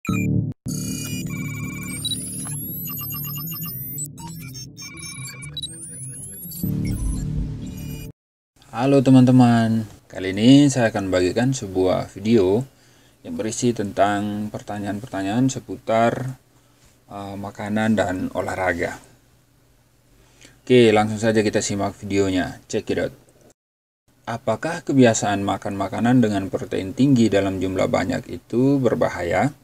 Halo teman-teman, kali ini saya akan bagikan sebuah video yang berisi tentang pertanyaan-pertanyaan seputar makanan dan olahraga. Oke, langsung saja kita simak videonya. Check it out. Apakah kebiasaan makan makanan dengan protein tinggi dalam jumlah banyak itu berbahaya?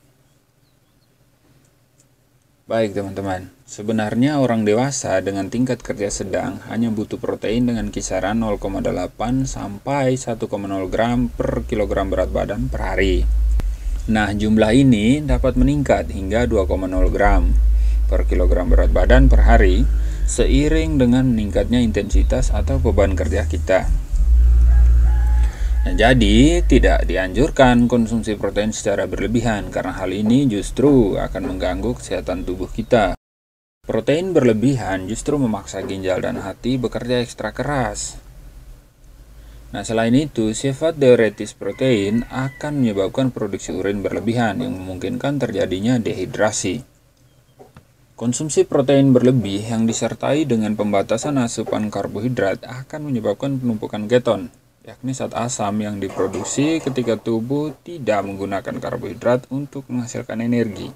Baik teman-teman, sebenarnya orang dewasa dengan tingkat kerja sedang hanya butuh protein dengan kisaran 0,8 sampai 1,0 gram per kilogram berat badan per hari. Nah, jumlah ini dapat meningkat hingga 2,0 gram per kilogram berat badan per hari seiring dengan meningkatnya intensitas atau beban kerja kita. Nah, jadi tidak dianjurkan konsumsi protein secara berlebihan karena hal ini justru akan mengganggu kesehatan tubuh kita. Protein berlebihan justru memaksa ginjal dan hati bekerja ekstra keras. Nah, selain itu, sifat diuretis protein akan menyebabkan produksi urin berlebihan yang memungkinkan terjadinya dehidrasi. Konsumsi protein berlebih yang disertai dengan pembatasan asupan karbohidrat akan menyebabkan penumpukan keton, yakni zat asam yang diproduksi ketika tubuh tidak menggunakan karbohidrat untuk menghasilkan energi.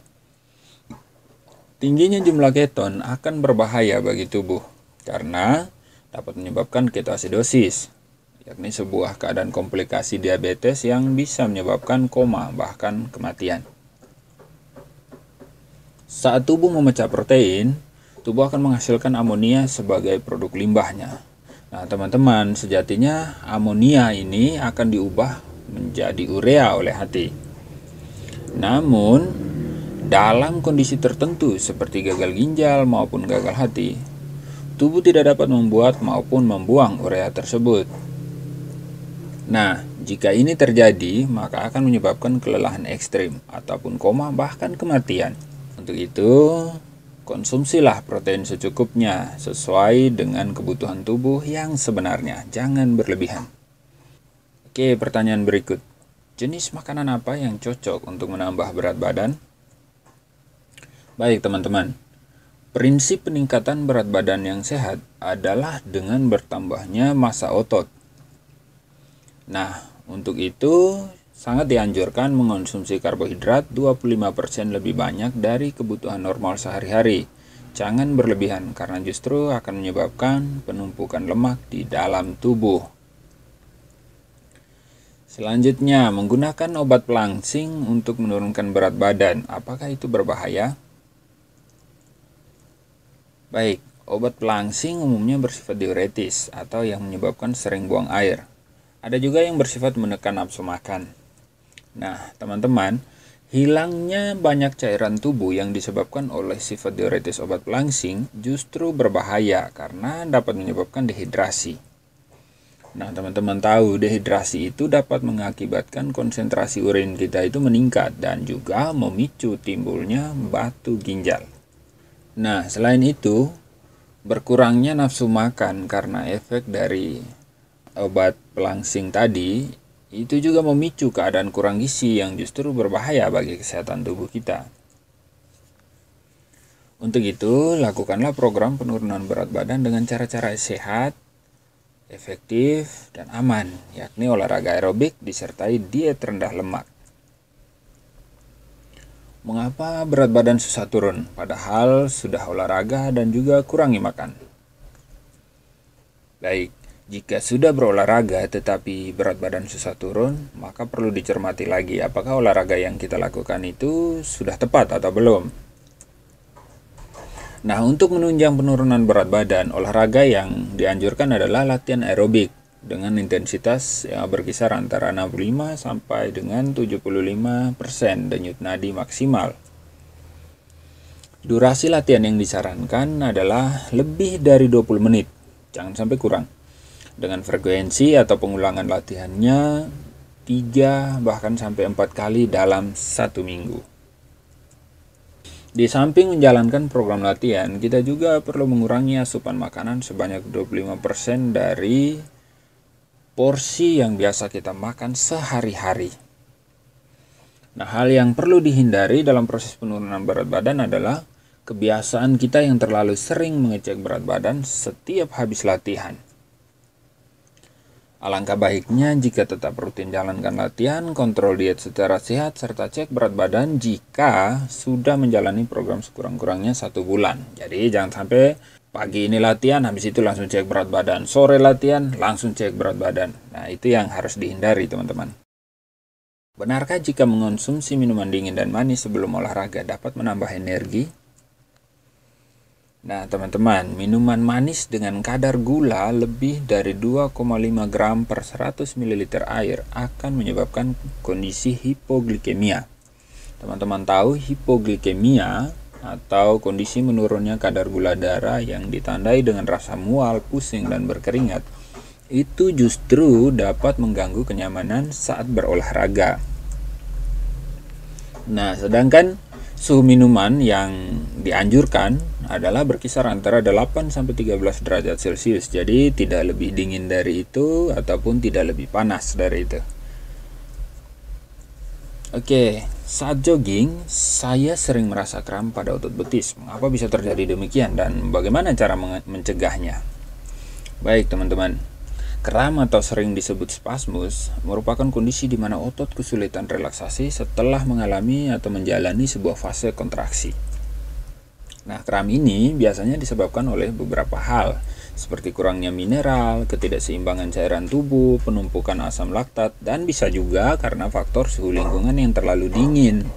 Tingginya jumlah keton akan berbahaya bagi tubuh karena dapat menyebabkan ketoasidosis, yakni sebuah keadaan komplikasi diabetes yang bisa menyebabkan koma bahkan kematian. Saat tubuh memecah protein, tubuh akan menghasilkan amonia sebagai produk limbahnya. Nah teman-teman, sejatinya amonia ini akan diubah menjadi urea oleh hati. Namun, dalam kondisi tertentu seperti gagal ginjal maupun gagal hati, tubuh tidak dapat membuat maupun membuang urea tersebut. Nah, jika ini terjadi, maka akan menyebabkan kelelahan ekstrim ataupun koma bahkan kematian. Untuk itu, konsumsilah protein secukupnya sesuai dengan kebutuhan tubuh yang sebenarnya, jangan berlebihan. Oke, pertanyaan berikut. Jenis makanan apa yang cocok untuk menambah berat badan? Baik teman-teman, prinsip peningkatan berat badan yang sehat adalah dengan bertambahnya massa otot. Nah, untuk itu sangat dianjurkan mengonsumsi karbohidrat 25% lebih banyak dari kebutuhan normal sehari-hari. Jangan berlebihan karena justru akan menyebabkan penumpukan lemak di dalam tubuh. Selanjutnya, menggunakan obat pelangsing untuk menurunkan berat badan. Apakah itu berbahaya? Baik, obat pelangsing umumnya bersifat diuretis atau yang menyebabkan sering buang air. Ada juga yang bersifat menekan nafsu makan. Nah, teman-teman, hilangnya banyak cairan tubuh yang disebabkan oleh sifat diuretis obat pelangsing justru berbahaya karena dapat menyebabkan dehidrasi. Nah, teman-teman tahu dehidrasi itu dapat mengakibatkan konsentrasi urin kita itu meningkat dan juga memicu timbulnya batu ginjal. Nah, selain itu, berkurangnya nafsu makan karena efek dari obat pelangsing tadi itu juga memicu keadaan kurang gizi yang justru berbahaya bagi kesehatan tubuh kita. Untuk itu, lakukanlah program penurunan berat badan dengan cara-cara sehat, efektif, dan aman, yakni olahraga aerobik disertai diet rendah lemak. Mengapa berat badan susah turun, padahal sudah olahraga dan juga kurangi makan? Baik. Jika sudah berolahraga tetapi berat badan susah turun, maka perlu dicermati lagi apakah olahraga yang kita lakukan itu sudah tepat atau belum. Nah, untuk menunjang penurunan berat badan, olahraga yang dianjurkan adalah latihan aerobik dengan intensitas yang berkisar antara 65 sampai dengan 75% denyut nadi maksimal. Durasi latihan yang disarankan adalah lebih dari 20 menit, jangan sampai kurang. Dengan frekuensi atau pengulangan latihannya 3 bahkan sampai 4 kali dalam 1 minggu. Di samping menjalankan program latihan, kita juga perlu mengurangi asupan makanan sebanyak 25% dari porsi yang biasa kita makan sehari-hari. Nah, hal yang perlu dihindari dalam proses penurunan berat badan adalah kebiasaan kita yang terlalu sering mengecek berat badan setiap habis latihan. Alangkah baiknya jika tetap rutin jalankan latihan, kontrol diet secara sehat, serta cek berat badan jika sudah menjalani program sekurang-kurangnya 1 bulan. Jadi jangan sampai pagi ini latihan, habis itu langsung cek berat badan. Sore latihan, langsung cek berat badan. Nah, itu yang harus dihindari, teman-teman. Benarkah jika mengonsumsi minuman dingin dan manis sebelum olahraga dapat menambah energi? Nah, teman-teman, minuman manis dengan kadar gula lebih dari 2,5 gram per 100 ml air akan menyebabkan kondisi hipoglikemia. Teman-teman tahu hipoglikemia atau kondisi menurunnya kadar gula darah yang ditandai dengan rasa mual, pusing, dan berkeringat, itu justru dapat mengganggu kenyamanan saat berolahraga. Nah, sedangkan suhu minuman yang dianjurkan adalah berkisar antara 8-13 derajat Celcius. Jadi tidak lebih dingin dari itu ataupun tidak lebih panas dari itu. Oke, saat jogging saya sering merasa kram pada otot betis. Mengapa bisa terjadi demikian dan bagaimana cara mencegahnya? Baik, teman-teman. Kram atau sering disebut spasmus merupakan kondisi di mana otot kesulitan relaksasi setelah mengalami atau menjalani sebuah fase kontraksi. Nah, kram ini biasanya disebabkan oleh beberapa hal, seperti kurangnya mineral, ketidakseimbangan cairan tubuh, penumpukan asam laktat, dan bisa juga karena faktor suhu lingkungan yang terlalu dingin.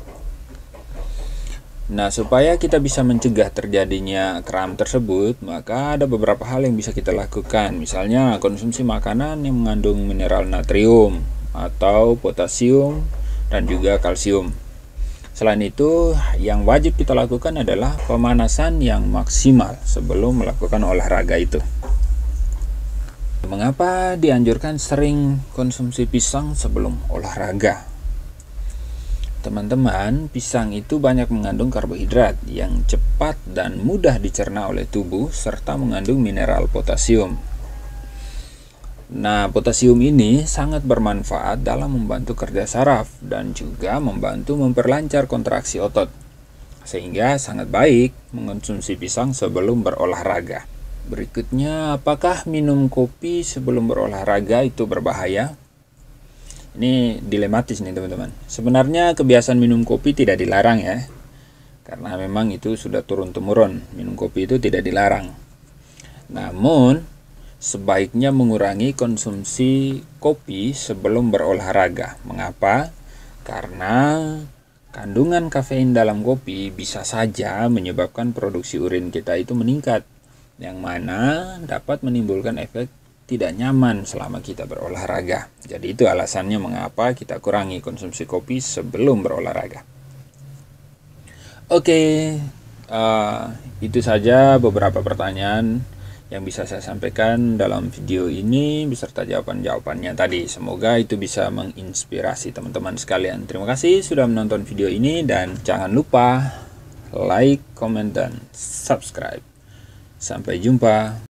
Nah, supaya kita bisa mencegah terjadinya kram tersebut, maka ada beberapa hal yang bisa kita lakukan. Misalnya, konsumsi makanan yang mengandung mineral natrium atau potasium dan juga kalsium. Selain itu, yang wajib kita lakukan adalah pemanasan yang maksimal sebelum melakukan olahraga itu. Mengapa dianjurkan sering konsumsi pisang sebelum olahraga? Teman-teman, pisang itu banyak mengandung karbohidrat yang cepat dan mudah dicerna oleh tubuh serta mengandung mineral potasium. Nah, potasium ini sangat bermanfaat dalam membantu kerja saraf dan juga membantu memperlancar kontraksi otot. Sehingga sangat baik mengonsumsi pisang sebelum berolahraga. Berikutnya, apakah minum kopi sebelum berolahraga itu berbahaya? Ini dilematis nih, teman-teman. Sebenarnya kebiasaan minum kopi tidak dilarang ya. Karena memang itu sudah turun-temurun. Minum kopi itu tidak dilarang. Namun, sebaiknya mengurangi konsumsi kopi sebelum berolahraga. Mengapa? Karena kandungan kafein dalam kopi bisa saja menyebabkan produksi urin kita itu meningkat, yang mana dapat menimbulkan efek tidak nyaman selama kita berolahraga. Jadi itu alasannya mengapa kita kurangi konsumsi kopi sebelum berolahraga. Oke, itu saja beberapa pertanyaan yang bisa saya sampaikan dalam video ini beserta jawaban-jawabannya tadi. Semoga itu bisa menginspirasi teman-teman sekalian. Terima kasih sudah menonton video ini dan jangan lupa like, komen, dan subscribe. Sampai jumpa.